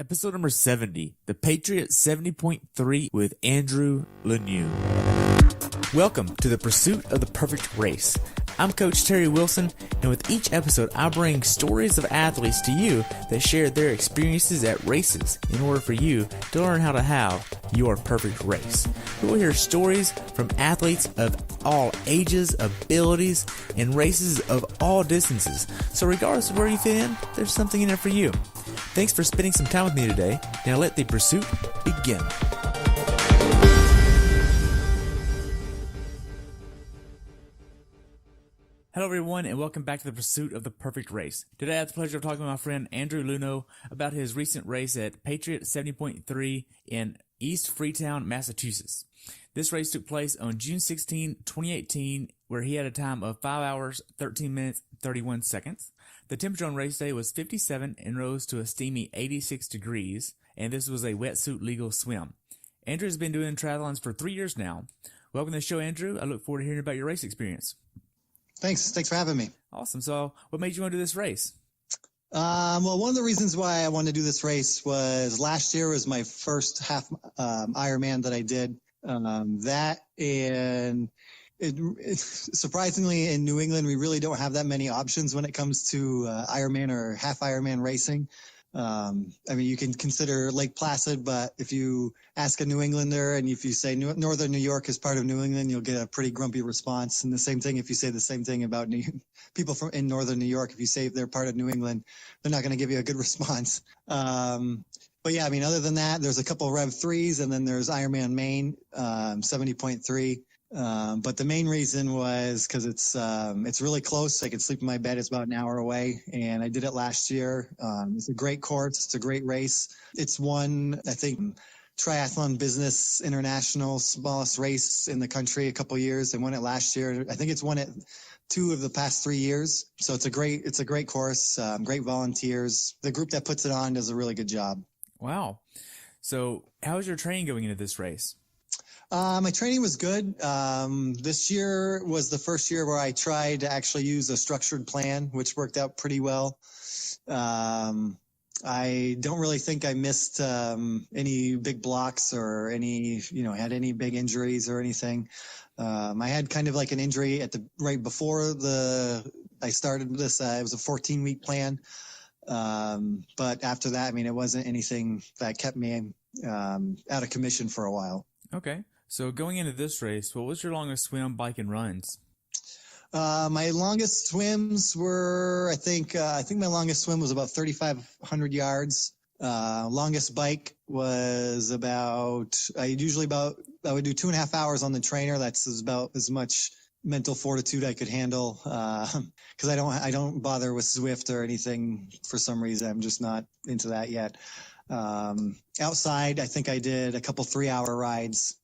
Episode number 70, the Patriot 70.3 with Andrew Luneau. Welcome to the pursuit of the perfect race. I'm Coach Terry Wilson, and with each episode, I bring stories of athletes to you that share their experiences at races in order for you to learn how to have your perfect race. We will hear stories from athletes of all ages, abilities, and races of all distances. So regardless of where you fit in, there's something in it for you. Thanks for spending some time with me today. Now let the pursuit begin. Hello everyone, and welcome back to the pursuit of the perfect race. Today I have the pleasure of talking to my friend Andrew Luneau about his recent race at Patriot 70.3 in East Freetown, Massachusetts. This race took place on June 16, 2018, where he had a time of 5 hours, 13 minutes, 31 seconds. The temperature on race day was 57 and rose to a steamy 86 degrees, and this was a wetsuit legal swim. Andrew has been doing triathlons for 3 years now. Welcome to the show, Andrew. I look forward to hearing about your race experience. Thanks for having me. Awesome. So what made you want to do this race? Well, one of the reasons why I wanted to do this race was last year was my first half Ironman that I did. Surprisingly, in New England, we really don't have that many options when it comes to Ironman or half Ironman racing. You can consider Lake Placid, but if you ask a New Englander and if you say Northern New York is part of New England, you'll get a pretty grumpy response. And the same thing if you say the same thing about people in Northern New York. If you say they're part of New England, they're not going to give you a good response. But yeah, other than that, there's a couple of Rev 3s, and then there's Ironman Maine, 70.3. But the main reason was because it's really close. I could sleep in my bed. It's about an hour away, and I did it last year. It's a great course. It's a great race. It's won, I think, Triathlon Business International smallest race in the country a couple of years. They won it last year. I think it's won it 2 of the past 3 years. So it's a great course. Great volunteers. The group that puts it on does a really good job. Wow. So how's your training going into this race? My training was good. This year was the first year where I tried to actually use a structured plan, which worked out pretty well. I don't really think I missed any big blocks or had any big injuries or anything. I had kind of like an injury right before I started this. It was a 14-week plan. But after that, it wasn't anything that kept me out of commission for a while. Okay. So going into this race, what was your longest swim, bike, and runs? My longest swims were, I think my longest swim was about 3,500 yards. Longest bike was I would do 2.5 hours on the trainer. That's about as much mental fortitude I could handle. Cause I don't bother with Zwift or anything for some reason. I'm just not into that yet. Outside, I think I did a couple 3-hour rides.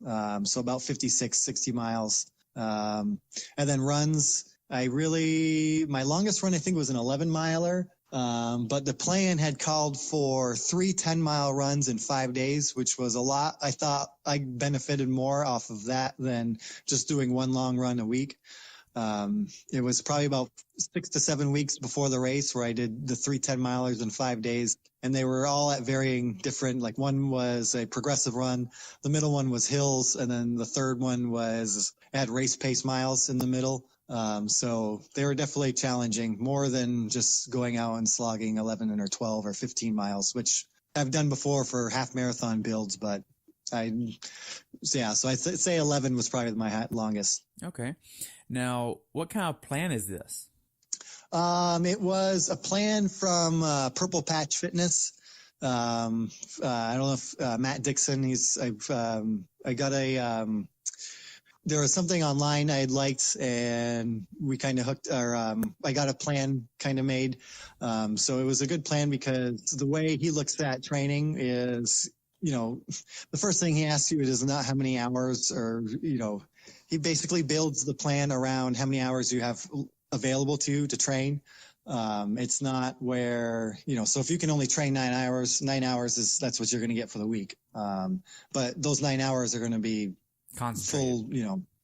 So about 56, 60 miles. And then runs, my longest run, I think, was an 11-miler. But the plan had called for 3 10-mile runs in 5 days, which was a lot. I thought I benefited more off of that than just doing one long run a week. It was probably about 6 to 7 weeks before the race where I did the 3 10-milers in 5 days. And they were all at varying different, like one was a progressive run. The middle one was hills. And then the third one had race pace miles in the middle. So they were definitely challenging, more than just going out and slogging 11 or 12 or 15 miles, which I've done before for half marathon builds. But so I'd say 11 was probably my longest. Okay. Now, what kind of plan is this? It was a plan from Purple Patch Fitness. I don't know if Matt Dixon. There was something online I had liked, and we kind of hooked. I got a plan kind of made. So it was a good plan because the way he looks at training is, the first thing he asks you is not how many hours or he basically builds the plan around how many hours you have available to train. It's not where, so if you can only train 9 hours, that's what you're going to get for the week. But those 9 hours are going to be full,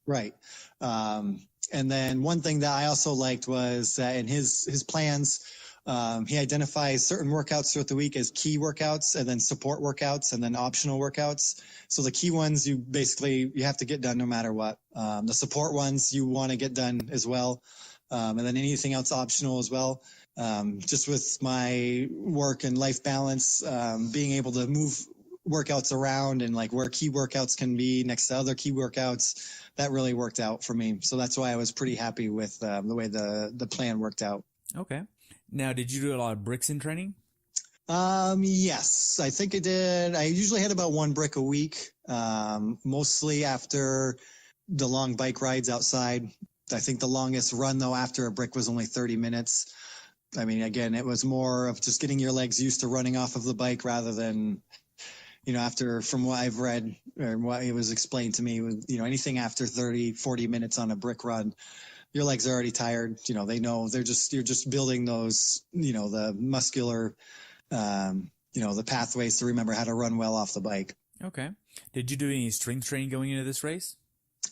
right. And then one thing that I also liked was that in his plans, He identifies certain workouts throughout the week as key workouts, and then support workouts, and then optional workouts. So the key ones, you have to get done no matter what. The support ones you want to get done as well. And then anything else optional as well. Just with my work and life balance, being able to move workouts around and like where key workouts can be next to other key workouts, that really worked out for me. So that's why I was pretty happy with the way the plan worked out. Okay. Now, did you do a lot of bricks in training? Yes, I think I did. I usually had about 1 brick a week, mostly after the long bike rides outside. I think the longest run though after a brick was only 30 minutes. I mean, again, it was more of just getting your legs used to running off of the bike rather than, from what I've read or what it was explained to me, anything after 30, 40 minutes on a brick run, your legs are already tired. They know you're just building those, the muscular, the pathways to remember how to run well off the bike. Okay. Did you do any strength training going into this race?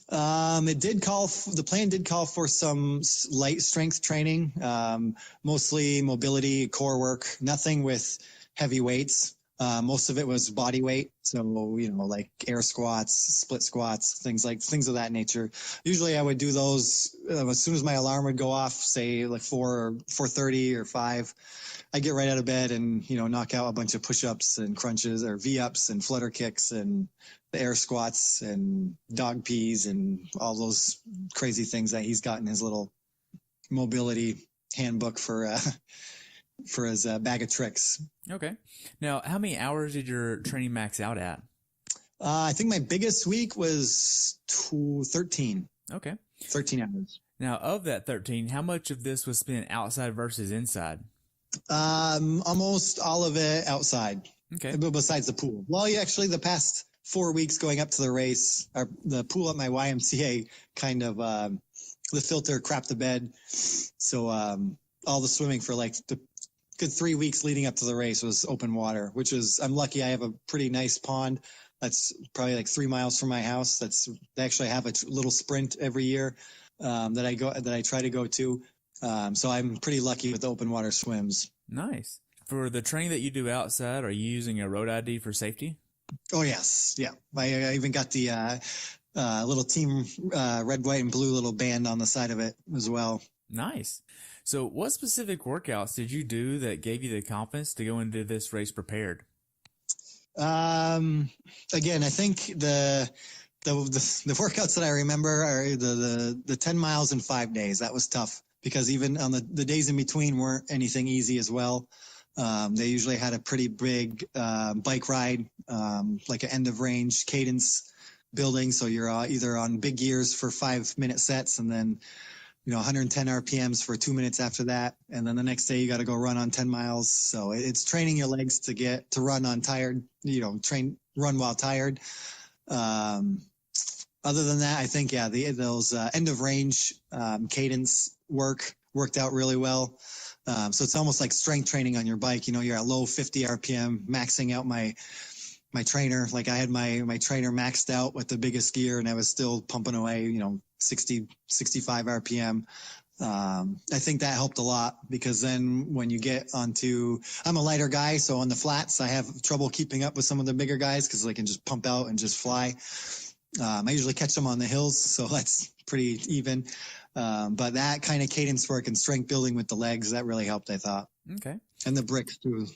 The plan did call for some light strength training, mostly mobility, core work, nothing with heavy weights. Most of it was body weight. So, like air squats, split squats, things of that nature. Usually I would do those as soon as my alarm would go off, say like 4:30 or 5. I get right out of bed and, knock out a bunch of push-ups and crunches or V-ups and flutter kicks and the air squats and dog peas and all those crazy things that he's got in his little mobility handbook for his bag of tricks. Okay. Now, how many hours did your training max out at? I think my biggest week was 13. Okay. 13 hours. Now, of that 13, how much of this was spent outside versus inside? Almost all of it outside. Okay. Besides the pool. Well, actually, the past 4 weeks going up to the race, the pool at my YMCA kind of, the filter crapped the bed. So, all the swimming for like the good 3 weeks leading up to the race was open water, which is, I'm lucky I have a pretty nice pond. That's probably like 3 miles from my house. They actually have a little sprint every year, that I try to go to. So I'm pretty lucky with open water swims. Nice. For the training that you do outside, are you using a road ID for safety? Oh, yes. Yeah. I even got the little team red, white, and blue little band on the side of it as well. Nice. So what specific workouts did you do that gave you the confidence to go into this race prepared? Again, I think the workouts that I remember are the 10 miles in 5 days. That was tough because even on the days in between weren't anything easy as well. They usually had a pretty big bike ride, like an end of range cadence building. So you're either on big gears for 5-minute sets and then 110 RPMs for 2 minutes after that. And then the next day you got to go run on 10 miles. So it's training your legs to run on tired, run while tired. Other than that, I think, those end of range cadence worked out really well. So it's almost like strength training on your bike. You're at low 50 RPM, maxing out my trainer. Like I had my trainer maxed out with the biggest gear and I was still pumping away, 60, 65 RPM. I think that helped a lot because then when you get I'm a lighter guy. So on the flats, I have trouble keeping up with some of the bigger guys because they can just pump out and just fly. I usually catch them on the hills. So that's pretty even. But that kind of cadence work and strength building with the legs, that really helped, I thought. Okay. And the bricks too.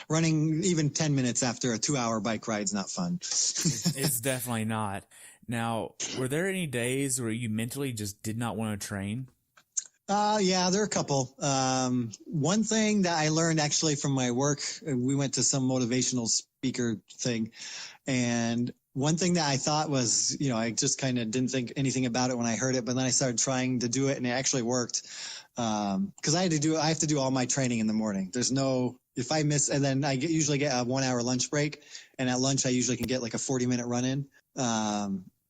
Running even 10 minutes after a 2-hour bike ride is not fun. It's definitely not. Now, were there any days where you mentally just did not want to train? Yeah, there are a couple. One thing that I learned actually from my work, we went to some motivational speaker thing, and one thing that I thought was, I just kind of didn't think anything about it when I heard it, but then I started trying to do it and it actually worked. Cause I have to do all my training in the morning. If I miss, and then I usually get a 1 hour lunch break, and at lunch I usually can get like a 40-minute run in.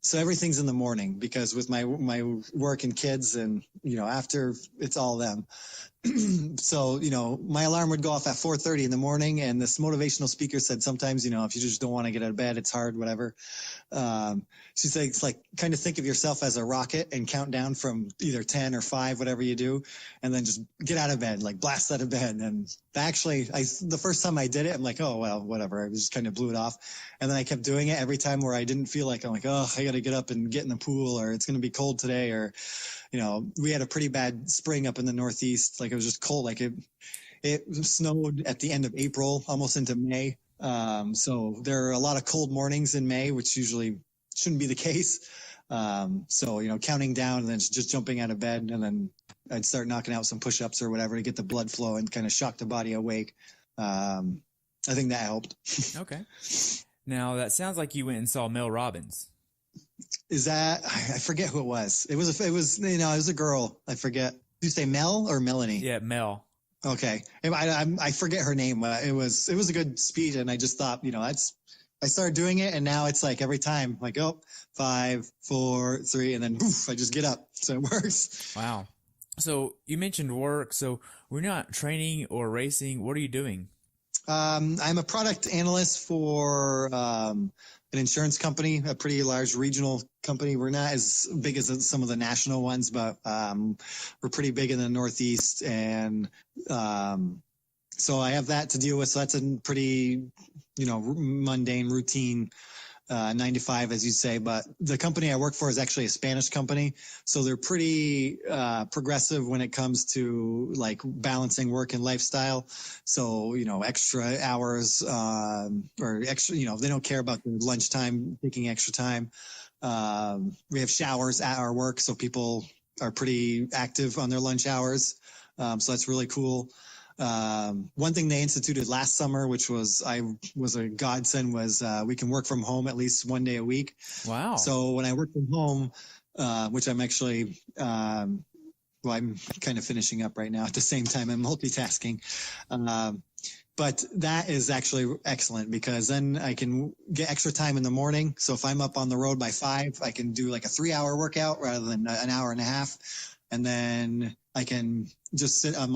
So everything's in the morning because with my work and kids and, after it's all them. So, my alarm would go off at 4:30 in the morning, and this motivational speaker said sometimes, if you just don't want to get out of bed, it's hard, whatever. She said, it's like, kind of think of yourself as a rocket and count down from either 10 or 5, whatever you do, and then just get out of bed, like blast out of bed. And actually, the first time I did it, I'm like, oh, well, whatever. I just kind of blew it off. And then I kept doing it every time where I didn't feel like, I'm like, oh, I got to get up and get in the pool, or it's going to be cold today, or, we had a pretty bad spring up in the Northeast. Like, it was just cold. Like it snowed at the end of April, almost into May. So there are a lot of cold mornings in May, which usually shouldn't be the case. So, counting down and then just jumping out of bed, and then I'd start knocking out some push-ups or whatever to get the blood flow and kind of shock the body awake. I think that helped. Okay. Now that sounds like you went and saw Mel Robbins. Is that, I forget who it was. It was a girl. I forget. Did you say Mel or Melanie? Yeah, Mel. Okay. I forget her name. It was a good speech, and I just thought, I started doing it, and now it's like every time, like, 5, 4, 3, and then poof, I just get up. So it works. Wow. So you mentioned work. So we're not training or racing. What are you doing? I'm a product analyst for an insurance company, a pretty large regional company. We're not as big as some of the national ones, but we're pretty big in the Northeast. And so I have that to deal with. So that's a pretty, mundane routine 9 to 5, as you say. But the company I work for is actually a Spanish company. So they're pretty progressive when it comes to like balancing work and lifestyle. So, extra hours or extra, they don't care about the lunchtime, taking extra time. We have showers at our work, so people are pretty active on their lunch hours. So that's really cool. One thing they instituted last summer, which was a godsend, was we can work from home at least one day a week. Wow. So when I work from home, which I'm actually, I'm kind of finishing up right now at the same time. I'm multitasking. But that is actually excellent, because then I can get extra time in the morning. So if I'm up on the road by 5, I can do like a 3-hour workout rather than an hour and a half. And then I can just sit on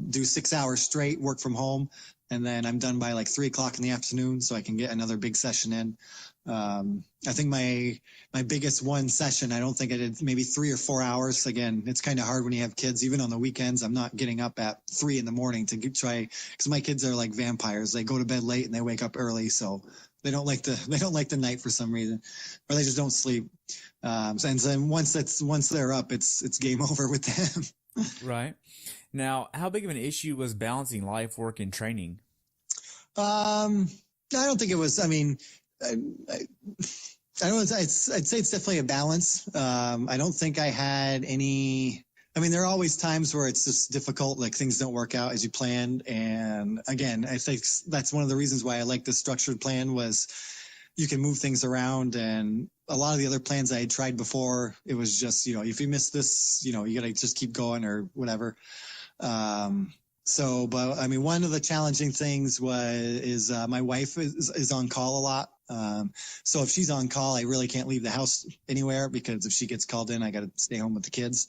do 6 hours straight, work from home. And then I'm done by like 3 o'clock in the afternoon, so I can get another big session in. I think my biggest one session, I don't think I did maybe 3 or 4 hours. Again, it's kind of hard when you have kids. Even on the weekends, I'm not getting up at 3 in the morning to try, because my kids are like vampires. They go to bed late and they wake up early. So they don't like the night for some reason, or they just don't sleep. And then once they're up, it's game over with them. Right. Now, how big of an issue was balancing life, work, and training? I don't think it was. I mean, I don't know. I'd say it's definitely a balance. I don't think I had any. I mean, there are always times where it's just difficult, like things don't work out as you planned. And again, I think that's one of the reasons why I like the structured plan, was you can move things around. And a lot of the other plans I had tried before, it was just, if you miss this, you got to just keep going or whatever. But I mean, one of the challenging things is my wife is on call a lot. So if she's on call, I really can't leave the house anywhere, because if she gets called in, I got to stay home with the kids.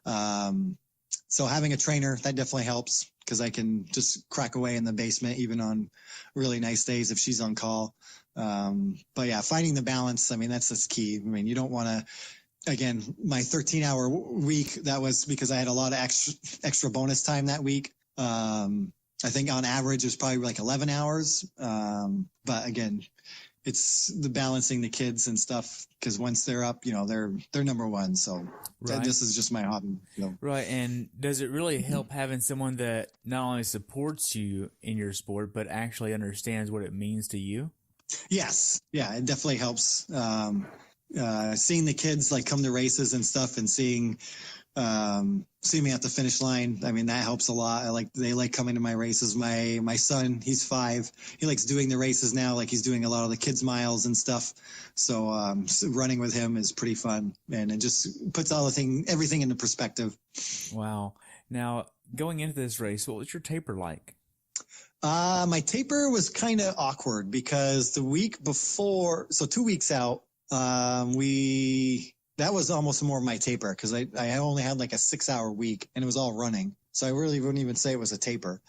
So having a trainer, that definitely helps, because I can just crack away in the basement, even on really nice days if she's on call. But yeah, finding the balance, I mean, that's key. I mean, you don't want to, again, my 13-hour week, that was because I had a lot of extra bonus time that week. I think on average it was probably like 11 hours. But again, it's the balancing the kids and stuff, because once they're up, they're number one. So right. This is just my hobby. Right. And does it really help having someone that not only supports you in your sport, but actually understands what it means to you? Yes. Yeah, it definitely helps. Seeing the kids like come to races and stuff, and seeing me at the finish line, I mean, that helps a lot. They like coming to my races. My son, he's 5. He likes doing the races now. Like, he's doing a lot of the kids miles and stuff. So running with him is pretty fun, and it just puts everything into perspective. Wow. Now, going into this race, what was your taper like? My taper was kind of awkward, because the week before, so 2 weeks out, we that was almost more of my taper because I only had like a 6-hour week and it was all running. So I really wouldn't even say it was a taper.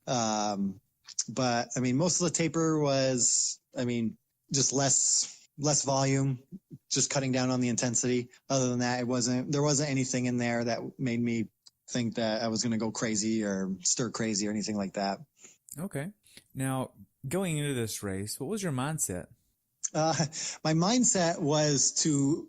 But I mean, most of the taper was, I mean, just less volume, just cutting down on the intensity. Other than that, there wasn't anything in there that made me think that I was going to go crazy or stir crazy or anything like that. Okay. Now, going into this race, what was your mindset? My mindset was to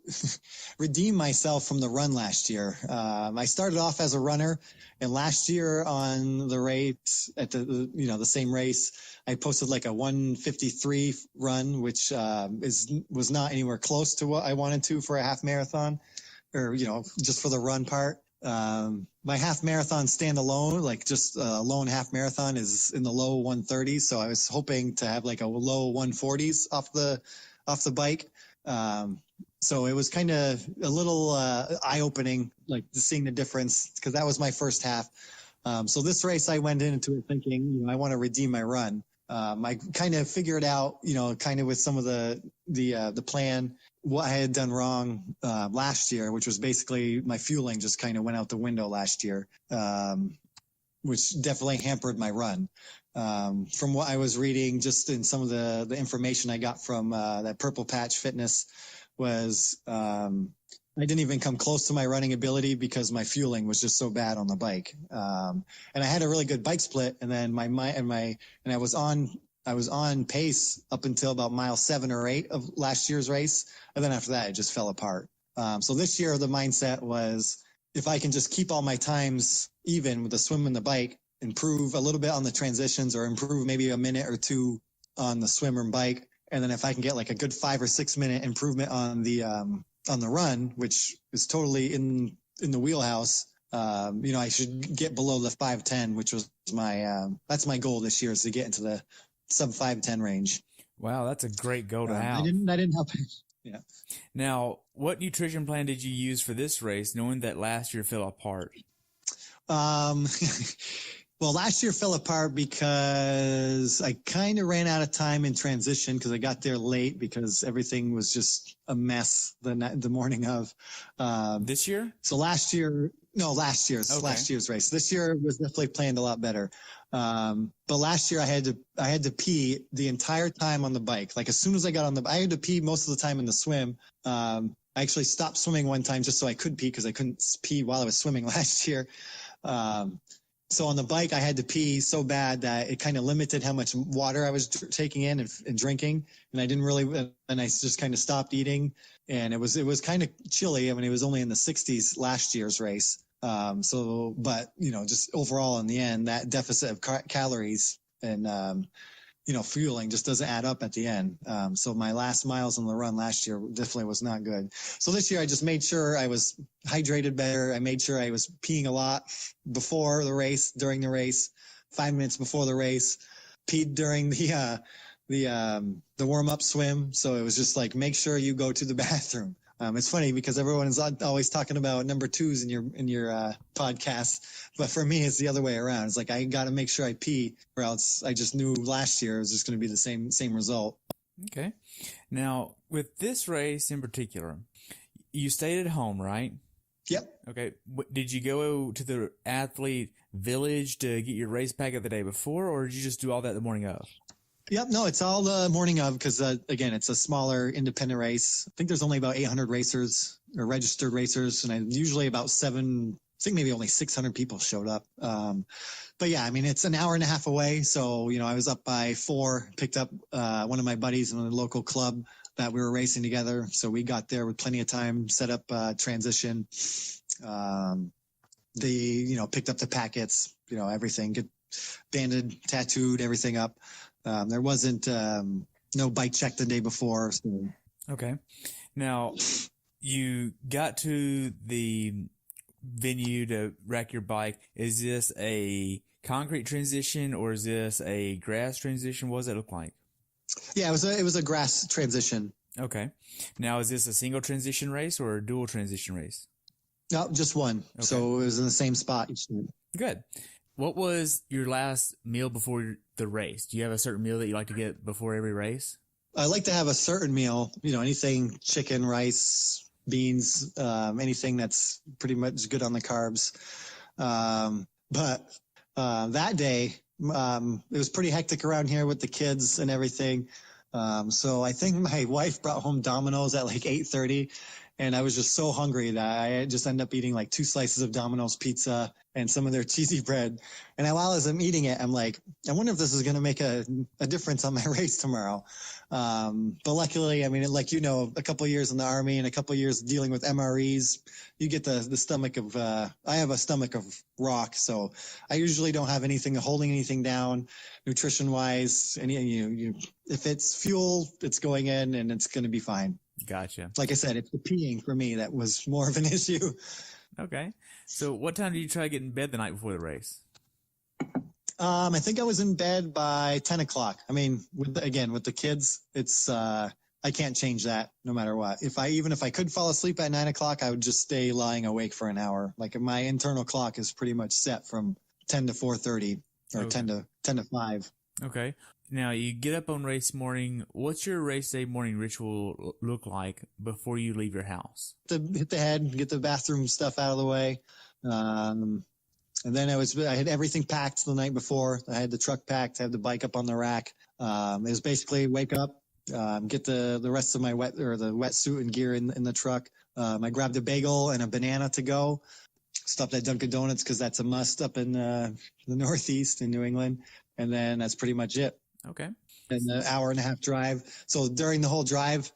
redeem myself from the run last year. I started off as a runner, and last year on the race at the same race, I posted like a 1:53 run, which was not anywhere close to what I wanted to for a half marathon, or just for the run part. My half marathon standalone, like just a lone half marathon, is in the low 130s. So I was hoping to have like a low 140s off the bike. So it was kind of a little eye opening, like seeing the difference, because that was my first half. So this race, I went into it thinking, I want to redeem my run. I kind of figured out, kind of with some of the plan, what I had done wrong last year, which was basically my fueling just kind of went out the window last year, which definitely hampered my run. From what I was reading, just in some of the information I got from that Purple Patch Fitness, was I didn't even come close to my running ability because my fueling was just so bad on the bike. And I had a really good bike split, and then I was on pace up until about mile 7 or 8 of last year's race. And then after that, it just fell apart. So this year, the mindset was, if I can just keep all my times even with the swim and the bike, improve a little bit on the transitions, or improve maybe a minute or two on the swim and bike. And then if I can get like a good 5 or 6 minute improvement on the run, which is totally in the wheelhouse, I should get below the 5:10, which was that's my goal this year, is to get into the sub 5:10 range. Wow, that's a great goal to have. I didn't help. Yeah. Now, what nutrition plan did you use for this race, knowing that last year fell apart? Well, last year fell apart because I kind of ran out of time in transition, because I got there late because everything was just a mess the morning of. This year? So last year's race. This year was definitely planned a lot better. But last year I had to pee the entire time on the bike. Like as soon as I got I had to pee most of the time in the swim. I actually stopped swimming one time just so I could pee, because I couldn't pee while I was swimming last year. So on the bike, I had to pee so bad that it kind of limited how much water I was taking in and drinking. And I just kind of stopped eating. And it was kind of chilly. I mean, it was only in the 60s last year's race. But just overall in the end, that deficit of calories and, fueling just doesn't add up at the end. So my last miles on the run last year definitely was not good. So this year I just made sure I was hydrated better. I made sure I was peeing a lot before the race, during the race, 5 minutes before the race, peed during the warm up swim. So it was just like, make sure you go to the bathroom. It's funny because everyone is always talking about number 2s in your podcast, but for me, it's the other way around. It's like, I got to make sure I pee, or else I just knew last year it was just going to be the same result. Okay. Now, with this race in particular, you stayed at home, right? Yep. Okay. Did you go to the athlete village to get your race packet the day before, or did you just do all that the morning of? Yep. No, it's all the morning of, because again, it's a smaller independent race. I think there's only about 800 racers or registered racers, and usually about maybe only 600 people showed up. But yeah, I mean, it's an hour and a half away. So, I was up by 4, picked up one of my buddies in a local club that we were racing together. So we got there with plenty of time, set up transition. Picked up the packets, everything, get banded, tattooed, everything up. There wasn't no bike check the day before. So. Okay. Now, you got to the venue to rack your bike. Is this a concrete transition, or is this a grass transition? What does it look like? Yeah, it was a grass transition. Okay. Now, is this a single transition race or a dual transition race? No, just one. Okay. So it was in the same spot each time. Good. What was your last meal before the race? Do you have a certain meal that you like to get before every race? I like to have a certain meal, anything chicken, rice, beans, anything that's pretty much good on the carbs. But that day, it was pretty hectic around here with the kids and everything. So I think my wife brought home Domino's at like 8:30, and I was just so hungry that I just ended up eating like 2 slices of Domino's pizza and some of their cheesy bread. And while as I'm eating it, I'm like, I wonder if this is going to make a difference on my race tomorrow. But luckily, I mean, like, a couple of years in the Army and a couple of years dealing with MREs, you get the stomach of, I have a stomach of rock. So I usually don't have anything holding anything down nutrition wise. And if it's fuel, it's going in and it's going to be fine. Gotcha. Like I said, it's the peeing for me that was more of an issue. Okay. So what time did you try to get in bed the night before the race? I think I was in bed by 10 o'clock. I mean, with the kids, it's, I can't change that no matter what. Even if I could fall asleep at 9 o'clock, I would just stay lying awake for an hour. Like my internal clock is pretty much set from 10 to 4:30 or okay. 10 to 5. Okay. Now you get up on race morning. What's your race day morning ritual look like before you leave your house? Hit the head, get the bathroom stuff out of the way. And then I had everything packed the night before. I had the truck packed, I had the bike up on the rack. It was basically wake up, get the rest of my wetsuit and gear in the truck. I grabbed a bagel and a banana to go. Stopped at Dunkin' Donuts because that's a must up in the Northeast in New England. And then that's pretty much it. Okay. And an hour and a half drive. So during the whole drive,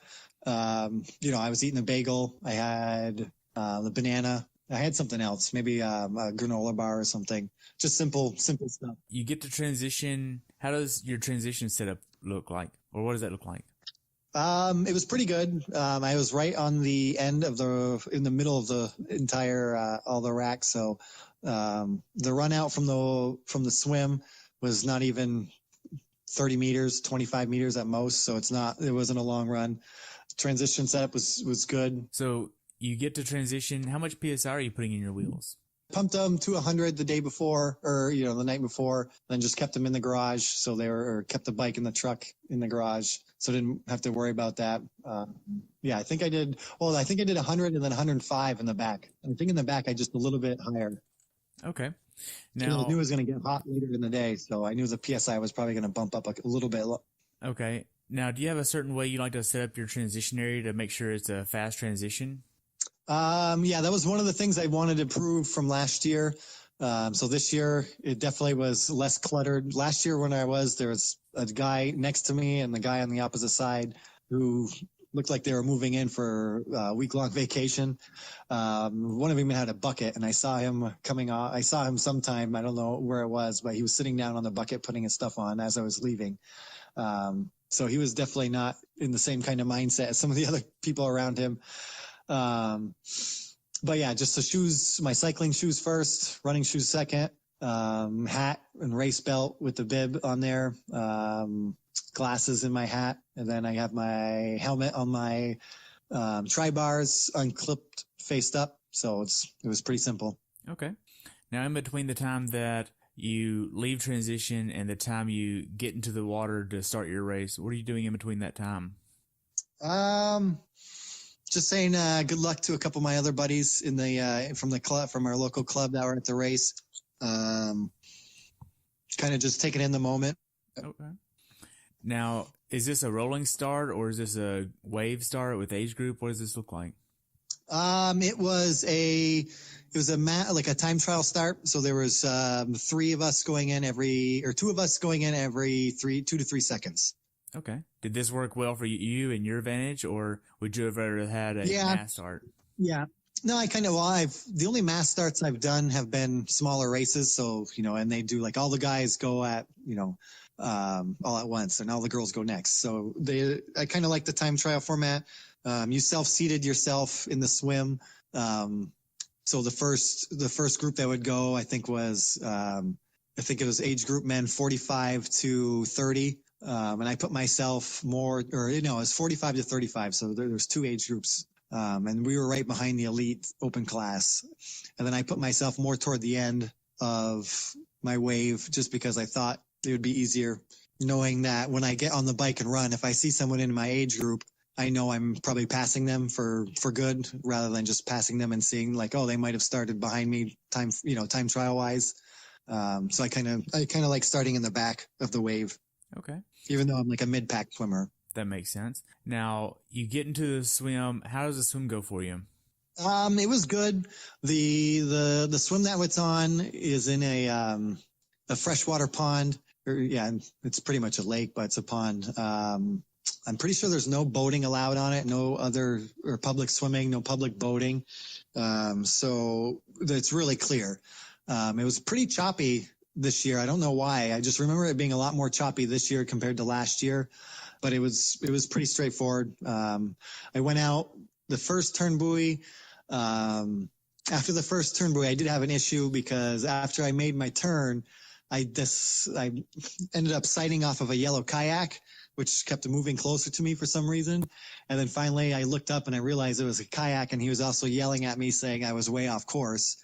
I was eating a bagel. I had the banana. I had something else, maybe a granola bar or something. Just simple stuff. You get to transition. How does your transition setup look like? Or what does that look like? It was pretty good. I was right on the end in the middle of the entire, all the racks. So, the run out from the swim was not even 30 meters, 25 meters at most. So it wasn't a long run. Transition setup was good. So you get to transition. How much PSI are you putting in your wheels? Pumped them to 100 the day before, or the night before, then just kept them in the garage. So kept the bike in the truck in the garage, so didn't have to worry about that. I think I did 100 and then 105 in the back. I think in the back I just a little bit higher. Okay. Now I knew it was going to get hot later in the day, so I knew the PSI was probably going to bump up a little bit. Okay. Now, do you have a certain way you like to set up your transition area to make sure it's a fast transition? That was one of the things I wanted to prove from last year. So this year it definitely was less cluttered. Last year when there was a guy next to me and the guy on the opposite side who looked like they were moving in for a week-long vacation. One of them had a bucket, and I saw him coming off. I saw him sometime. I don't know where it was, but he was sitting down on the bucket putting his stuff on as I was leaving. So he was definitely not in the same kind of mindset as some of the other people around him. But yeah, just the shoes, my cycling shoes first, running shoes second, hat and race belt with the bib on there, glasses in my hat. And then I have my helmet on my, tri-bars unclipped, faced up. So it was pretty simple. Okay. Now in between the time that you leave transition and the time you get into the water to start your race, what are you doing in between that time? Just saying good luck to a couple of my other buddies in the from the club, from our local club that were at the race. Kind of just taking in the moment. Okay. Now, is this a rolling start or is this a wave start with age group? What does this look like? It was a time trial start. So there was 2 of us going in every 2 to 3 seconds. Okay. Did this work well for you and your advantage, or would you have rather had a mass start? Yeah. No, the only mass starts I've done have been smaller races. So, and they do all the guys go at, all at once and all the girls go next. So I kind of like the time trial format. You self-seeded yourself in the swim. So the first group that would go, I think it was age group men 45 to 30. And I put myself it was 45 to 35. So there's 2 age groups. And we were right behind the elite open class. And then I put myself more toward the end of my wave just because I thought it would be easier knowing that when I get on the bike and run, if I see someone in my age group I know I'm probably passing them for good rather than just passing them and seeing like, oh, they might have started behind me time trial wise. So I kind of like starting in the back of the wave. Okay. Even though I'm like a mid-pack swimmer. That makes sense. Now you get into the swim. How does the swim go for you? It was good. The swim that it's on is in a freshwater pond. It's pretty much a lake, but it's a pond. I'm pretty sure there's no boating allowed on it, no other or public swimming, no public boating. So it's really clear. It was pretty choppy this year. I don't know why. I just remember it being a lot more choppy this year compared to last year, but it was pretty straightforward. I went out the first turn buoy. After the first turn buoy, I did have an issue because after I made my turn, I ended up sighting off of a yellow kayak, which kept moving closer to me for some reason. And then finally I looked up and I realized it was a kayak, and he was also yelling at me saying I was way off course.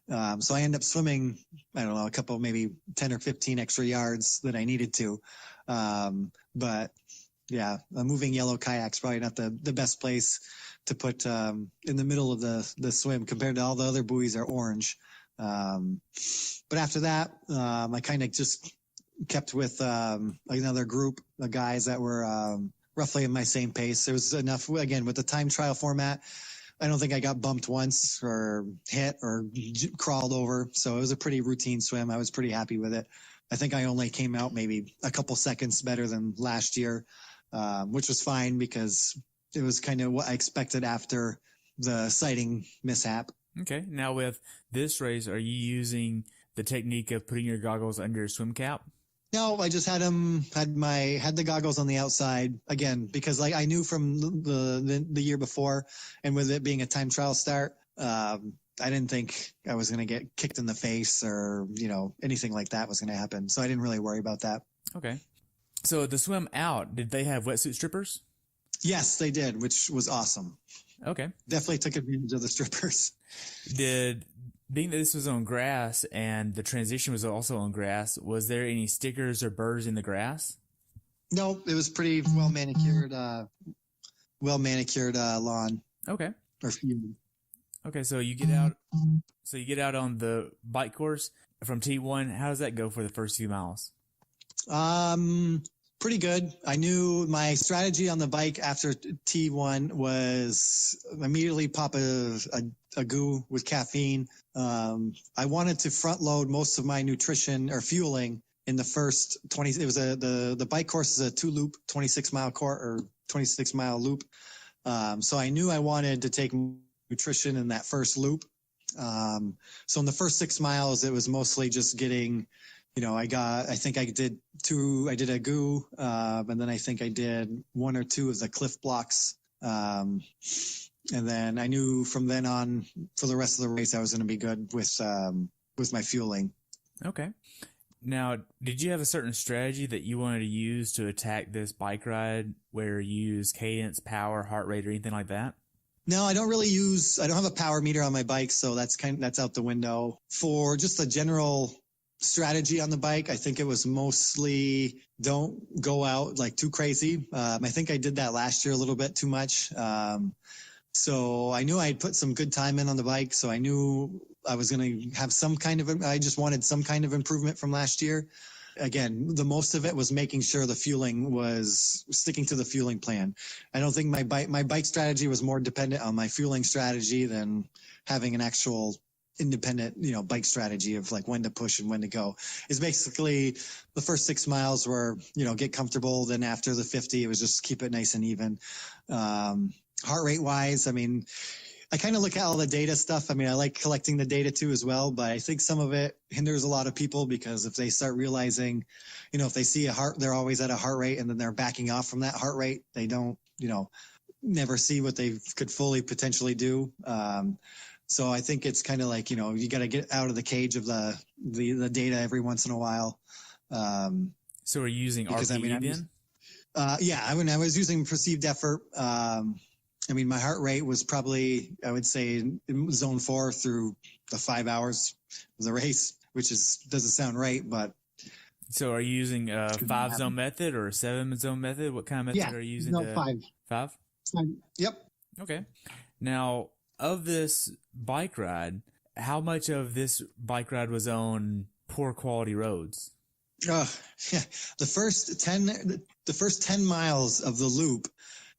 So I ended up swimming, I don't know, a couple, maybe 10 or 15 extra yards that I needed to. But yeah, a moving yellow kayak's probably not the best place to put in the middle of the swim compared to all the other buoys are orange. But after that, I kind of just kept with another group of guys that were roughly in my same pace. It was enough, again, with the time trial format. I don't think I got bumped once or hit or crawled over. So it was a pretty routine swim. I was pretty happy with it. I think I only came out maybe a couple seconds better than last year, which was fine because it was kind of what I expected after the sighting mishap. Okay. Now with this race, are you using the technique of putting your goggles under your swim cap? No, I just had the goggles on the outside again, because like I knew from the year before, and with it being a time trial start, I didn't think I was going to get kicked in the face or, anything like that was going to happen. So I didn't really worry about that. Okay. So the swim out, did they have wetsuit strippers? Yes, they did, which was awesome. Okay. Definitely took advantage of the strippers. Being that this was on grass and the transition was also on grass, was there any stickers or burrs in the grass? No, it was pretty well manicured lawn. Okay. Or field. Okay, so you get out. So you get out on the bike course from T1. How does that go for the first few miles? Pretty good. I knew my strategy on the bike after T1 was immediately pop a goo with caffeine. I wanted to front load most of my nutrition or fueling in the first 20. It was the bike course is a 2-loop, 26-mile course or 26-mile loop. So I knew I wanted to take nutrition in that first loop. So in the first 6 miles, it was mostly just getting, I did a goo, and then I think I did 1 or 2 of the cliff blocks. And then I knew from then on for the rest of the race, I was going to be good with my fueling. Okay. Now, did you have a certain strategy that you wanted to use to attack this bike ride where you use cadence, power, heart rate, or anything like that? No, I don't have a power meter on my bike. So that's out the window. For just the general strategy on the bike, I think it was mostly don't go out like too crazy. I think I did that last year a little bit too much. So I knew I'd put some good time in on the bike. So I knew I was going to have I just wanted some kind of improvement from last year. Again, the most of it was making sure the fueling was sticking to the fueling plan. I don't think my bike strategy was more dependent on my fueling strategy than having an actual independent, bike strategy of like when to push and when to go. It's basically the first 6 miles were, get comfortable. Then after the 50, it was just keep it nice and even. Heart rate wise, I kind of look at all the data stuff. I like collecting the data too as well, but I think some of it hinders a lot of people because if they start realizing, if they see they're always at a heart rate and then they're backing off from that heart rate, they don't, never see what they could fully potentially do. So I think it's kind of like, you got to get out of the cage of the data every once in a while. So are you using RPE then? I was using perceived effort. My heart rate was probably, I would say, in zone 4 through the 5 hours of the race, which doesn't sound right, but. So are you using a 5-zone method or a 7-zone method? What kind of method are you using? No, 5. 5? Yep. Okay. Now, of this bike ride, how much of this bike ride was on poor quality roads? Yeah. The first 10 miles of the loop,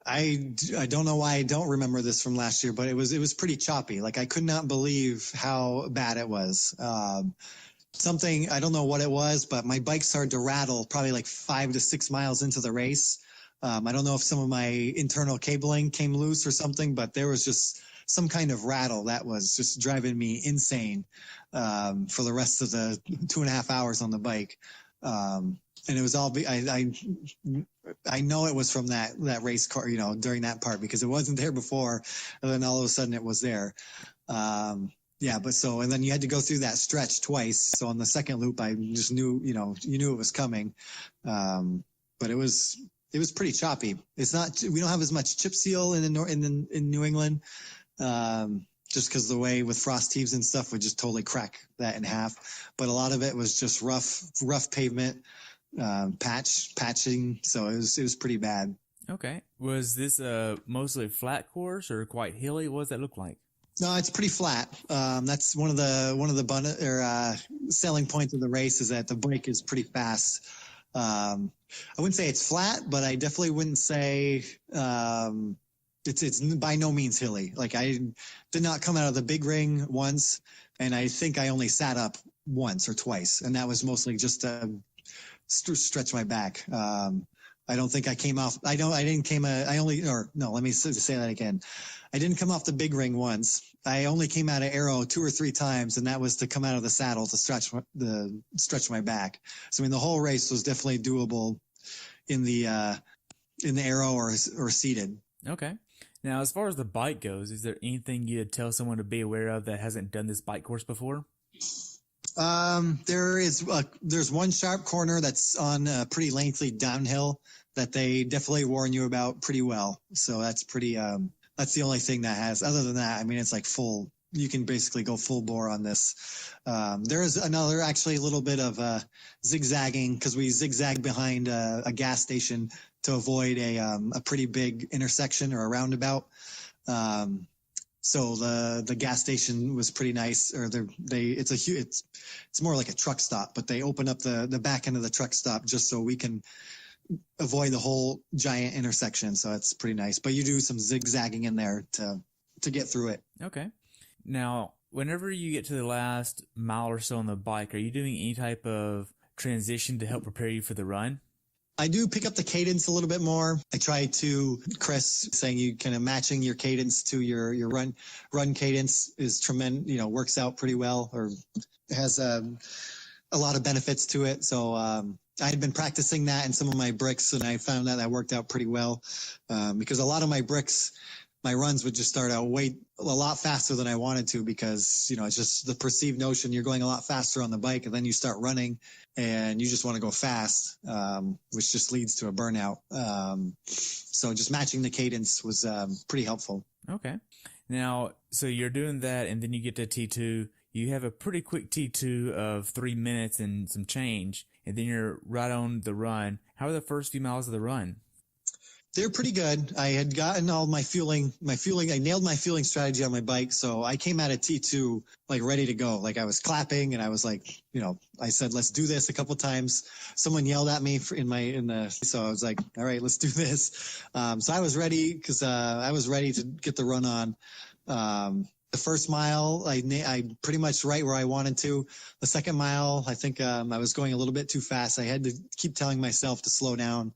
I don't know why I don't remember this from last year, but it was pretty choppy. Like I could not believe how bad it was. Something, I don't know what it was, but my bike started to rattle probably like 5 to 6 miles into the race. I don't know if some of my internal cabling came loose or something, but there was just some kind of rattle that was just driving me insane for the rest of the 2.5 hours on the bike. And it was all, I know it was from that race car, during that part because it wasn't there before. And then all of a sudden it was there. Yeah, and then you had to go through that stretch twice. So on the second loop, I just knew, you knew it was coming. But it was pretty choppy. It's not, we don't have as much chip seal in New England. Just because the way with frost heaves and stuff would just totally crack that in half. But a lot of it was just rough pavement, patching. So it was pretty bad. Okay. Was this mostly a flat course or quite hilly? What does that look like? No, it's pretty flat. That's one of the selling points of the race is that the bike is pretty fast. I wouldn't say it's flat, but I definitely wouldn't say it's by no means hilly. Like I did not come out of the big ring once, and I think I only sat up once or twice, and that was mostly just to stretch my back. I don't think I came off. Let me say that again. I didn't come off the big ring once. I only came out of aero 2 or 3 times, and that was to come out of the saddle to stretch my back. So I mean, the whole race was definitely doable in the aero or seated. Okay. Now, as far as the bike goes, is there anything you'd tell someone to be aware of that hasn't done this bike course before? There's one sharp corner that's on a pretty lengthy downhill that they definitely warn you about pretty well. So that's pretty, that's the only thing that has, other than that, I mean, it's like you can basically go full bore on this. There is actually a little bit of zigzagging because we zigzag behind a gas station to avoid a pretty big intersection or a roundabout. So the gas station was pretty nice, or it's more like a truck stop, but they open up the back end of the truck stop just so we can avoid the whole giant intersection. So it's pretty nice, but you do some zigzagging in there to get through it. Okay. Now, whenever you get to the last mile or so on the bike, are you doing any type of transition to help prepare you for the run? I do pick up the cadence a little bit more. I try to, Chris saying you kind of matching your cadence to your run cadence is tremendous, works out pretty well, or has a lot of benefits to it. So, I had been practicing that in some of my bricks, and I found that worked out pretty well. Because a lot of my bricks, my runs would just start out a lot faster than I wanted to, because, it's just the perceived notion you're going a lot faster on the bike, and then you start running and you just want to go fast, which just leads to a burnout. So just matching the cadence was pretty helpful. Okay. Now, so you're doing that, and then you get to T2. You have a pretty quick T2 of 3 minutes and some change, and then you're right on the run. How are the first few miles of the run? They're pretty good. I had gotten all my fueling, I nailed my fueling strategy on my bike. So I came out of T2, like ready to go. Like I was clapping, and I was like, I said, let's do this a couple times. Someone yelled at me so I was like, all right, let's do this. So I was ready because I was ready to get the run on. The first mile, I pretty much right where I wanted to. The second mile, I think I was going a little bit too fast. I had to keep telling myself to slow down.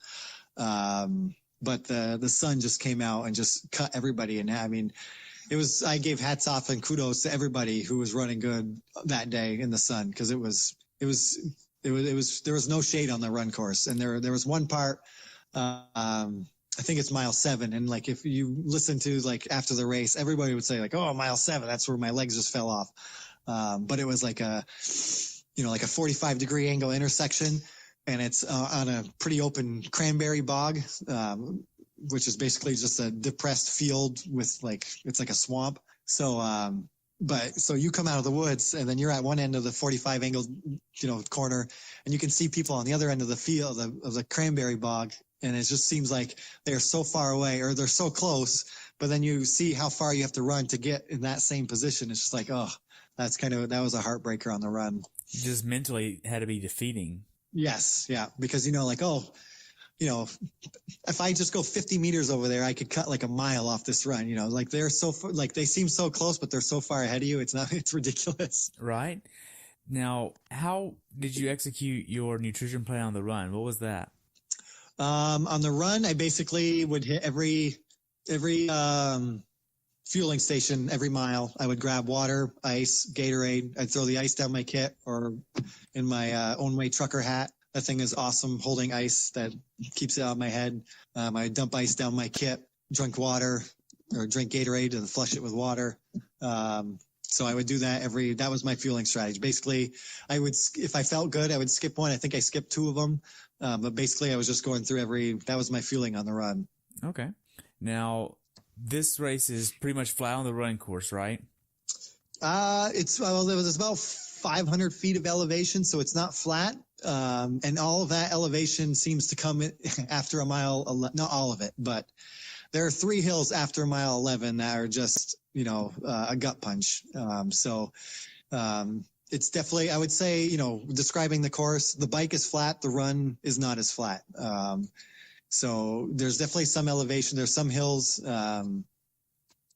But the sun just came out and just cut everybody in half. I mean, I gave hats off and kudos to everybody who was running good that day in the sun, because there was no shade on the run course. And there was one part, I think it's mile 7. And like, if you listen to like after the race, everybody would say like, oh, mile 7, that's where my legs just fell off. But it was like a 45-degree angle intersection. And it's on a pretty open cranberry bog, which is basically just a depressed field with it's like a swamp. So, so you come out of the woods, and then you're at one end of the 45 angle, corner, and you can see people on the other end of the field of the cranberry bog, And it just seems like they're so far away or they're so close, but then you see how far you have to run to get in that same position. It's just like, oh, that was a heartbreaker on the run. Just mentally had to be defeating. Yes. Yeah. Because, like, oh, if I just go 50 meters over there, I could cut like a mile off this run, like they're so like they seem so close, but they're so far ahead of you. It's ridiculous. Right. Now, how did you execute your nutrition plan on the run? What was that? On the run, I basically would hit every fueling station every mile. I would grab water, ice, Gatorade. I'd throw the ice down my kit or in my own way trucker hat. That thing is awesome, holding ice that keeps it out of my head. I dump ice down my kit, drink water or drink Gatorade and flush it with water. So I would do that that was my fueling strategy. Basically, if I felt good, I would skip one. I think I skipped 2 of them. But basically I was just going through that was my fueling on the run. Okay. Now, this race is pretty much flat on the running course, right? There's about 500 feet of elevation, so it's not flat. And all of that elevation seems to come after a mile, not all of it, but there are 3 hills after mile 11 that are just, a gut punch. It's definitely, I would say, describing the course, the bike is flat, the run is not as flat. So there's definitely some elevation. There's some hills. I'm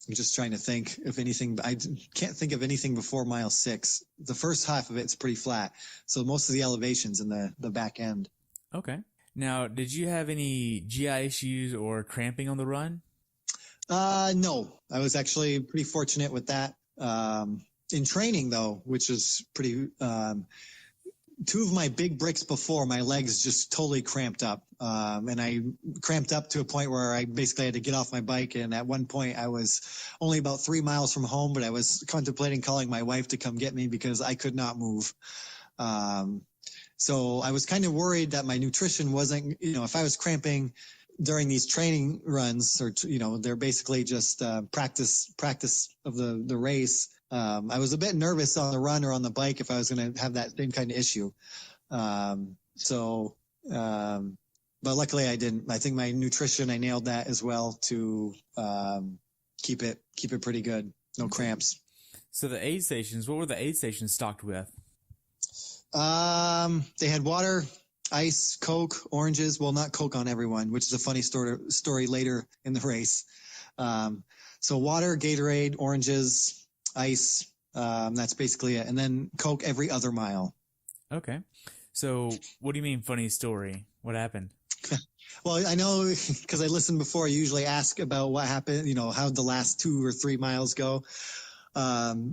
just trying to think if anything. I can't think of anything before mile 6. The first half of it's pretty flat. So most of the elevation's in the back end. Okay. Now, did you have any GI issues or cramping on the run? No. I was actually pretty fortunate with that. In training, though, which is pretty 2 of my big bricks before, my legs just totally cramped up. And I cramped up to a point where I basically had to get off my bike. And at one point I was only about 3 miles from home, but I was contemplating calling my wife to come get me because I could not move. So I was kind of worried that my nutrition wasn't, if I was cramping during these training runs or, they're basically just practice of the race. I was a bit nervous on the run or on the bike if I was going to have that same kind of issue. But luckily I didn't. I think my nutrition, I nailed that as well to keep it pretty good. No cramps. So the aid stations, what were the aid stations stocked with? They had water, ice, Coke, oranges. Well, not Coke on everyone, which is a funny story later in the race. So water, Gatorade, oranges, ice. That's basically it. And then Coke every other mile. Okay. So what do you mean funny story? What happened? Well, I know because I listened before. I usually ask about what happened, how'd the last 2 or 3 miles go.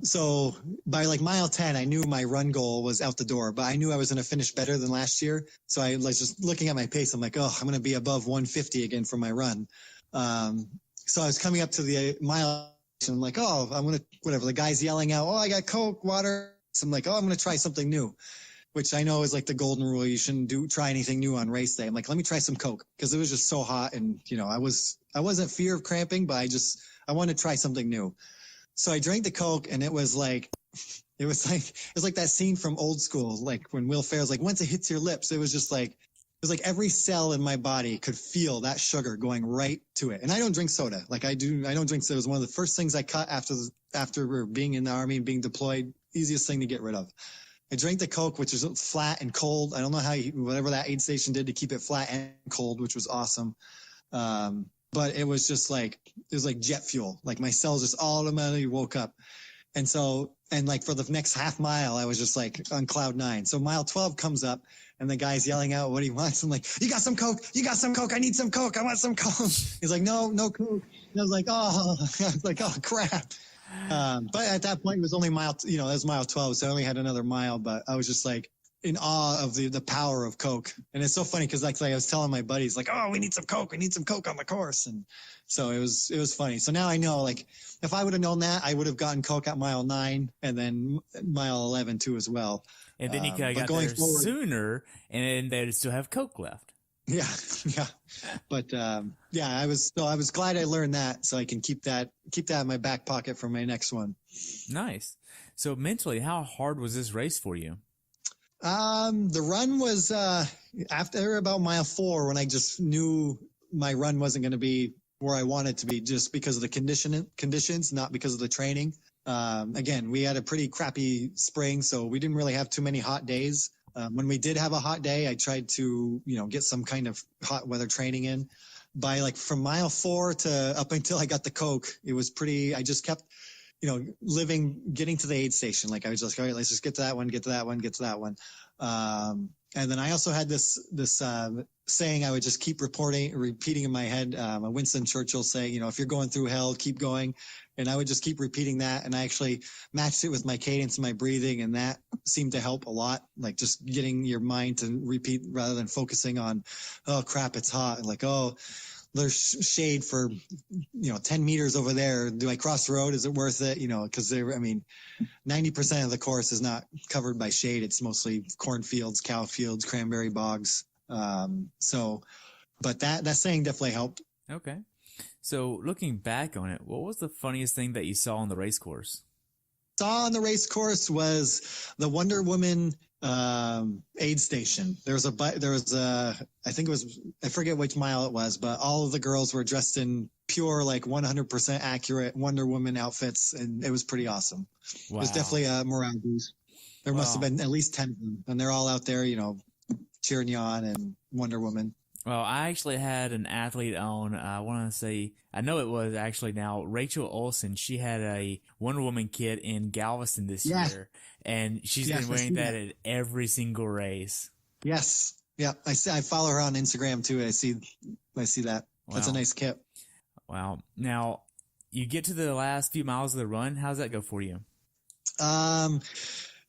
So by like mile 10, I knew my run goal was out the door, but I knew I was going to finish better than last year. So I was just looking at my pace. I'm like, I'm going to be above 150 again for my run. So I was coming up to the mile and I'm like, I'm going to, whatever. The guy's yelling out, I got Coke, water. So I'm like, I'm going to try something new, which I know is like the golden rule. You shouldn't try anything new on race day. I'm like, let me try some Coke because it was just so hot. And, I wasn't fear of cramping, but I wanted to try something new. So I drank the Coke and it was like that scene from Old School, like when Will Ferrell's like, once it hits your lips, it was like every cell in my body could feel that sugar going right to it. And I don't drink soda. Like I don't drink soda. It was one of the first things I cut after being in the Army and being deployed. Easiest thing to get rid of. I drank the Coke, which was flat and cold. I don't know whatever that aid station did to keep it flat and cold, which was awesome. But it was just like jet fuel. Like my cells just automatically woke up. And like for the next half mile, I was just like on cloud 9. So mile 12 comes up and the guy's yelling out what he wants. I'm like, you got some Coke? You got some Coke? I need some Coke. I want some Coke. He's like, no Coke. And I was like, oh crap. But at that point it was only it was mile 12. So I only had another mile, but I was just like in awe of the power of Coke. And it's so funny because like I was telling my buddies like, we need some Coke on the course. And so it was funny. So now I know, like, if I would have known that, I would have gotten Coke at mile 9 and then mile 11 too as well. And then you could have got there sooner and then they'd still have Coke left. Yeah. But I was glad I learned that so I can keep that in my back pocket for my next one. Nice. So mentally, how hard was this race for you? The run was after about mile 4 when I just knew my run wasn't going to be where I wanted to be just because of the conditions, not because of the training. Again, we had a pretty crappy spring, so we didn't really have too many hot days. When we did have a hot day, I tried to, get some kind of hot weather training in. By like from mile 4 to up until I got the Coke, it was I just kept, getting to the aid station. Like I was just, all right, let's just get to that one, get to that one, get to that one. And then I also had this saying I would just keep repeating in my head, a Winston Churchill saying, if you're going through hell, keep going. And I would just keep repeating that. And I actually matched it with my cadence and my breathing. And that seemed to help a lot. Like just getting your mind to repeat rather than focusing on, oh crap, it's hot. And like, oh, there's shade for, 10 meters over there. Do I cross the road? Is it worth it? Cause 90% of the course is not covered by shade. It's mostly cornfields, cow fields, cranberry bogs. But that saying definitely helped. Okay. So looking back on it, what was the funniest thing that you saw on the race course? Saw on the race course was the Wonder Woman aid station. There was I think it was, I forget which mile it was, but all of the girls were dressed in pure, like 100% accurate Wonder Woman outfits. And it was pretty awesome. Wow. It was definitely a morale boost. There must have been at least 10 of them. And they're all out there, cheering you on and Wonder Woman. Well, I actually had an athlete on, I know it was actually now, Rachel Olsen. She had a Wonder Woman kit in Galveston this year, and she's been wearing that at every single race. Yes. Yeah. I follow her on Instagram too. I see that. Wow. That's a nice kit. Wow. Now, you get to the last few miles of the run. How's that go for you?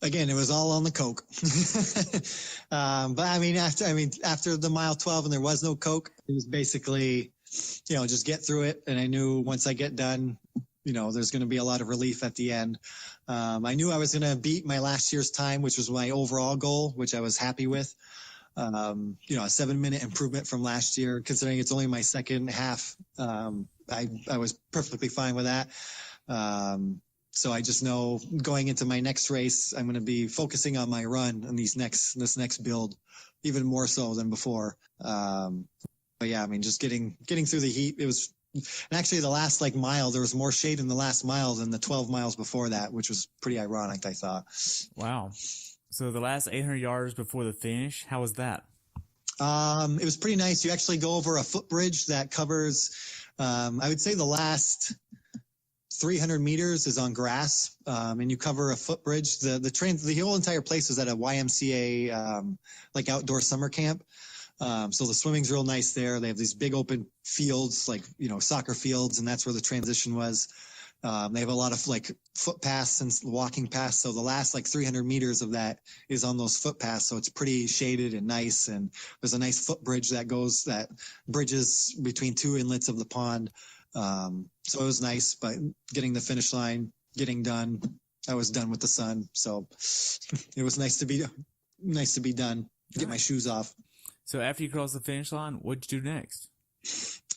Again, it was all on the Coke. But after the mile 12 and there was no Coke, it was basically, just get through it. And I knew once I get done, there's going to be a lot of relief at the end. I knew I was going to beat my last year's time, which was my overall goal, which I was happy with. A 7-minute improvement from last year, considering it's only my second half. I was perfectly fine with that. So I just know going into my next race, I'm going to be focusing on my run and this next build, even more so than before. But yeah, just getting through the heat. It was, and actually the last mile, there was more shade in the last mile than the 12 miles before that, which was pretty ironic, I thought. Wow. So the last 800 yards before the finish, how was that? It was pretty nice. You actually go over a footbridge that covers, I would say the last 300 meters is on grass, and you cover a footbridge. The whole entire place is at a YMCA, outdoor summer camp. So the swimming's real nice there. They have these big open fields, soccer fields, and that's where the transition was. They have a lot of footpaths and walking paths. So the last 300 meters of that is on those footpaths. So it's pretty shaded and nice. And there's a nice footbridge that bridges between two inlets of the pond. So it was nice, but getting the finish line, getting done, I was done with the sun. So it was nice to be done, get my shoes off. So after you crossed the finish line, what'd you do next?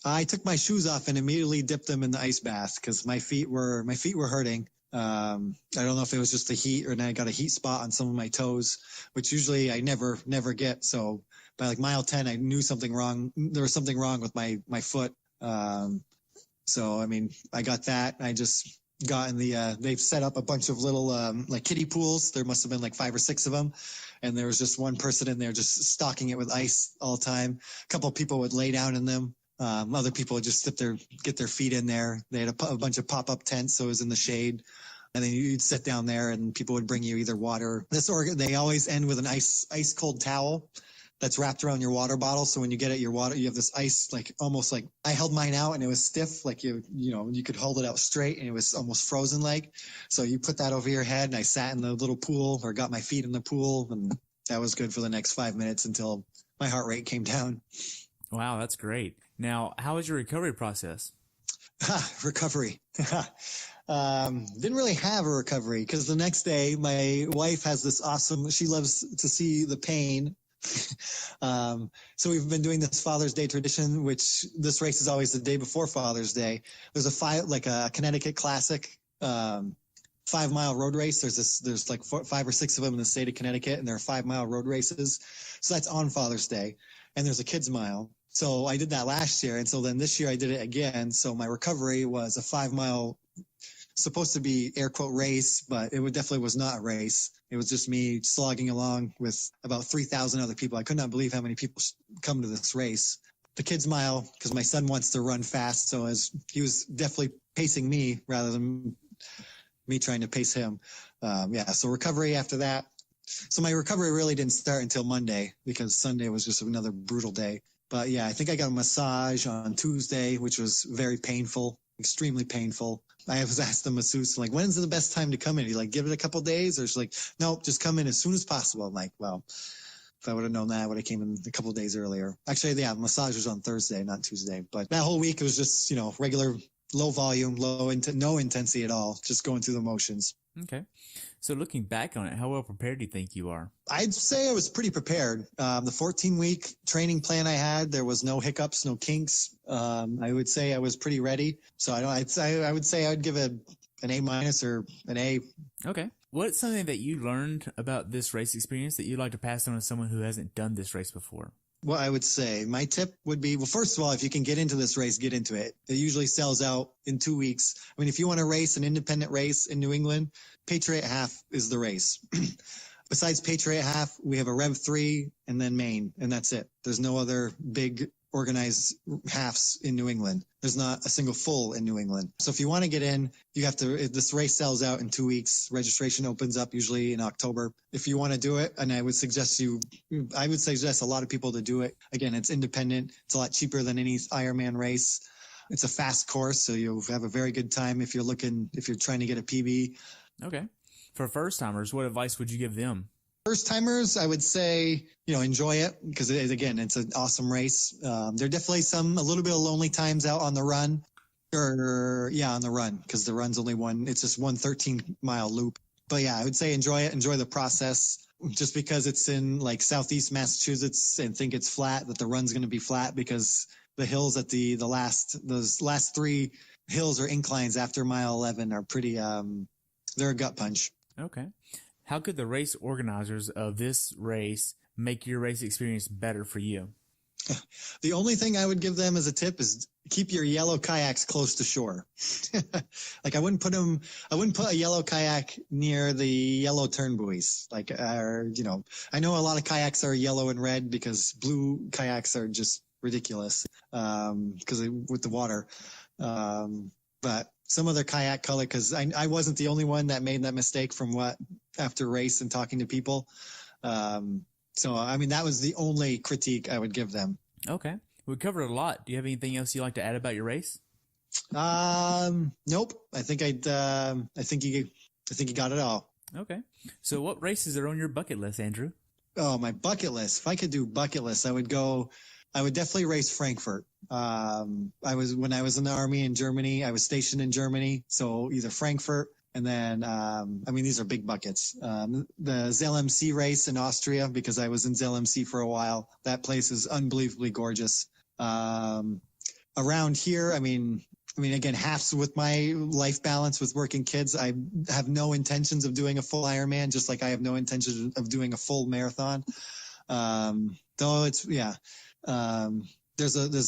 I took my shoes off and immediately dipped them in the ice bath because my feet were hurting. I don't know if it was just the heat or I got a heat spot on some of my toes, which usually I never get. So by mile 10, I knew something wrong. There was something wrong with my foot. So, I got that. I just got in they've set up a bunch of little, kiddie pools. There must have been 5 or 6 of them. And there was just one person in there just stocking it with ice all the time. A couple of people would lay down in them. Other people would just get their feet in there. They had a bunch of pop-up tents, so it was in the shade. And then you'd sit down there and people would bring you either water. They always end with an ice cold towel that's wrapped around your water bottle. So when you get at your water, you have this ice, almost I held mine out and it was stiff. You could hold it out straight and it was almost frozen So you put that over your head and I sat in the little pool or got my feet in the pool. And that was good for the next 5 minutes until my heart rate came down. Wow, that's great. Now, how was your recovery process? Recovery. Didn't really have a recovery because the next day my wife has this she loves to see the pain. So we've been doing this Father's Day tradition, which this race is always the day before Father's Day. There's a Connecticut Classic, 5-mile road race. There's like 5 or 6 of them in the state of Connecticut, and they're 5-mile road races. So that's on Father's Day. And there's a kids mile. So I did that last year. And so then this year I did it again. So my recovery was a 5-mile, supposed to be air quote race, but it definitely was not a race. It was just me slogging along with about 3,000 other people. I could not believe how many people come to this race. The kids mile, because my son wants to run fast. So as he was definitely pacing me rather than me trying to pace him. So recovery after that. So my recovery really didn't start until Monday because Sunday was just another brutal day. But yeah, I think I got a massage on Tuesday, which was very painful, extremely painful. I was asked the masseuse, like, when's the best time to come in? He like, give it a couple days? Or she's like, nope, just come in as soon as possible. I'm like, well, if I would have known that, I would have came in a couple of days earlier. Actually, yeah, the massage was on Thursday, not Tuesday. But that whole week, it was just, regular, low volume, no intensity at all, just going through the motions. Okay. So looking back on it, how well prepared do you think you are? I'd say I was pretty prepared. The 14-week training plan I had, there was no hiccups, no kinks. I would say I was pretty ready. So I would say I would give it an A- or an A. Okay. What's something that you learned about this race experience that you'd like to pass on to someone who hasn't done this race before? Well, I would say my tip would be, well, first of all, if you can get into this race, get into it. It usually sells out in 2 weeks. I mean, if you want to race an independent race in New England, Patriot Half is the race. Besides Patriot Half, we have a Rev 3 and then Maine, and that's it. There's no other big organized halves in New England. There's not a single full in New England. So if you want to get in, you have to, this race sells out in 2 weeks. Registration opens up usually in October. If you want to do it, and I would suggest a lot of people to do it. Again, it's independent. It's a lot cheaper than any Ironman race. It's a fast course, so you'll have a very good time if you're trying to get a PB. Okay. For first timers, what advice would you give them? First timers, I would say, enjoy it because it's an awesome race. There are definitely a little bit of lonely times out on the run on the run because the run's only it's just one 13-mile loop. But yeah, I would say enjoy it, enjoy the process. Just because it's in like Southeast Massachusetts and think it's flat, that the run's going to be flat because the hills at those last 3 hills or inclines after mile 11 are pretty, they're a gut punch. Okay. How could the race organizers of this race make your race experience better for you? The only thing I would give them as a tip is keep your yellow kayaks close to shore. Like I wouldn't put a yellow kayak near the yellow turn buoys. I know a lot of kayaks are yellow and red because blue kayaks are just ridiculous, because with the water. But some other kayak color, because I wasn't the only one that made that mistake after race and talking to people. So, I mean, that was the only critique I would give them. Okay. We covered a lot. Do you have anything else you'd like to add about your race? Nope. I think you got it all. Okay. So what races are on your bucket list, Andrew? Oh, my bucket list. If I could do bucket list, I would definitely race Frankfurt. When I was in the Army in Germany, I was stationed in Germany. So either Frankfurt and then, these are big buckets. The ZLMC race in Austria, because I was in ZLMC for a while. That place is unbelievably gorgeous. Around here, again, halves with my life balance with working kids. I have no intentions of doing a full Ironman, just like I have no intention of doing a full marathon. There's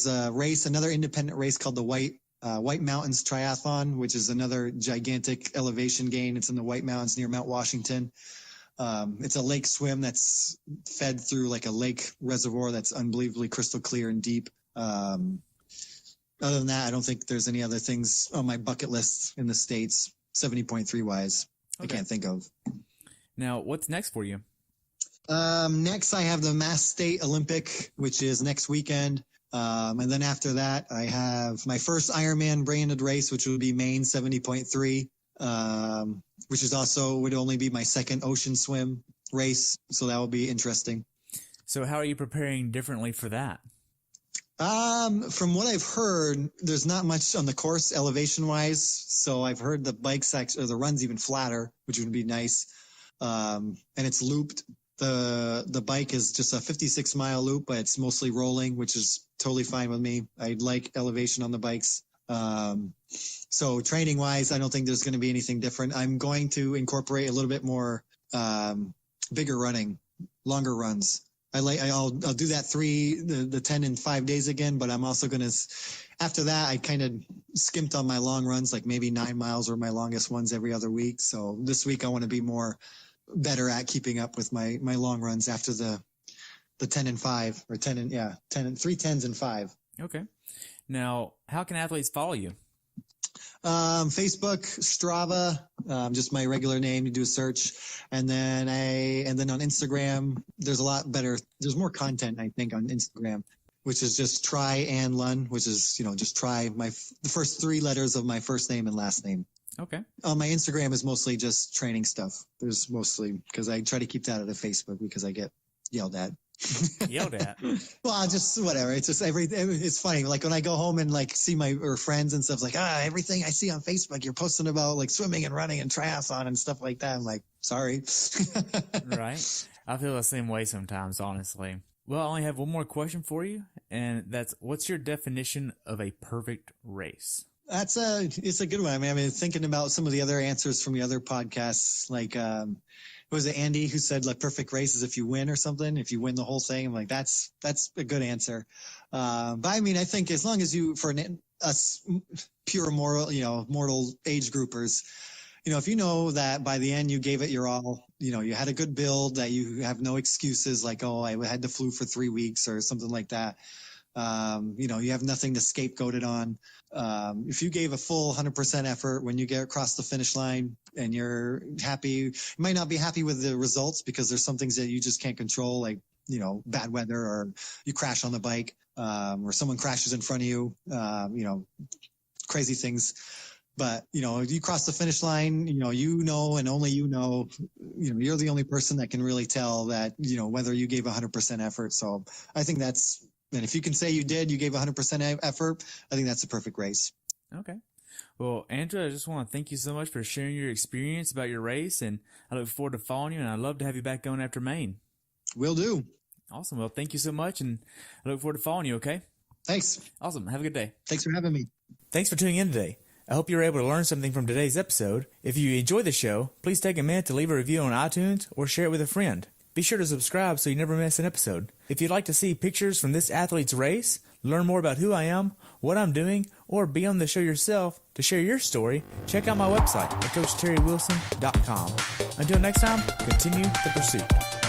a race, another independent race called the White Mountains Triathlon, which is another gigantic elevation gain. It's in the White Mountains near Mount Washington. It's a lake swim that's fed through like a lake reservoir that's unbelievably crystal clear and deep. Other than that, I don't think there's any other things on my bucket list in the States, 70.3 wise. Okay. I can't think of. Now, what's next for you? Next, I have the Mass State Olympic, which is next weekend. And then after that, I have my first Ironman branded race, which will be Maine 70.3, which would only be my second ocean swim race. So that will be interesting. So how are you preparing differently for that? From what I've heard, there's not much on the course elevation wise. So I've heard the the run's even flatter, which would be nice. And it's looped. The bike is just a 56-mile loop, but it's mostly rolling, which is totally fine with me. I like elevation on the bikes. So training wise, I don't think there's going to be anything different. I'm going to incorporate a little bit more, bigger running, longer runs. I'll do that the 10 and 5 days again, but I'm also going to, after that, I kind of skimped on my long runs, like maybe 9 miles were my longest ones every other week. So this week I want to be better at keeping up with my long runs after the 10 and 5 or 10 and 3 10s and 5. Okay. Now, how can athletes follow you? Facebook, Strava, just my regular name. You do a search, and then on Instagram, there's more content, I think, on Instagram, which is just try and Lun, which is, just try the first 3 letters of my first name and last name. Okay. My Instagram is mostly just training stuff. There's mostly, because I try to keep that out of Facebook because I get yelled at. Yelled at? Well, just whatever. It's just it's funny. Like when I go home and like see my friends and stuff, like, everything I see on Facebook, you're posting about like swimming and running and triathlon and stuff like that. I'm like, sorry. Right. I feel the same way sometimes, honestly. Well, I only have one more question for you, and that's, what's your definition of a perfect race? It's a good one. I mean, thinking about some of the other answers from the other podcasts, like, was it Andy who said like perfect race is if you win or something, if you win the whole thing? I'm like, that's a good answer. But I mean, I think as long as us pure mortal age groupers, if you know that by the end you gave it your all, you had a good build, that you have no excuses like, oh, I had the flu for 3 weeks or something like that. You have nothing to scapegoat it on. If you gave a full 100% effort when you get across the finish line and you're happy, you might not be happy with the results because there's some things that you just can't control, like, bad weather, or you crash on the bike, or someone crashes in front of you, crazy things. But, if you cross the finish line, and only you're the only person that can really tell that, whether you gave 100% effort. So I think and if you can say you gave 100% effort, I think that's a perfect race. Okay. Well, Andrew, I just want to thank you so much for sharing your experience about your race, and I look forward to following you, and I'd love to have you back going after Maine. Will do. Awesome. Well, thank you so much, and I look forward to following you, okay? Thanks. Awesome. Have a good day. Thanks for having me. Thanks for tuning in today. I hope you were able to learn something from today's episode. If you enjoyed the show, please take a minute to leave a review on iTunes or share it with a friend. Be sure to subscribe so you never miss an episode. If you'd like to see pictures from this athlete's race, learn more about who I am, what I'm doing, or be on the show yourself to share your story, check out my website at CoachTerryWilson.com. Until next time, continue the pursuit.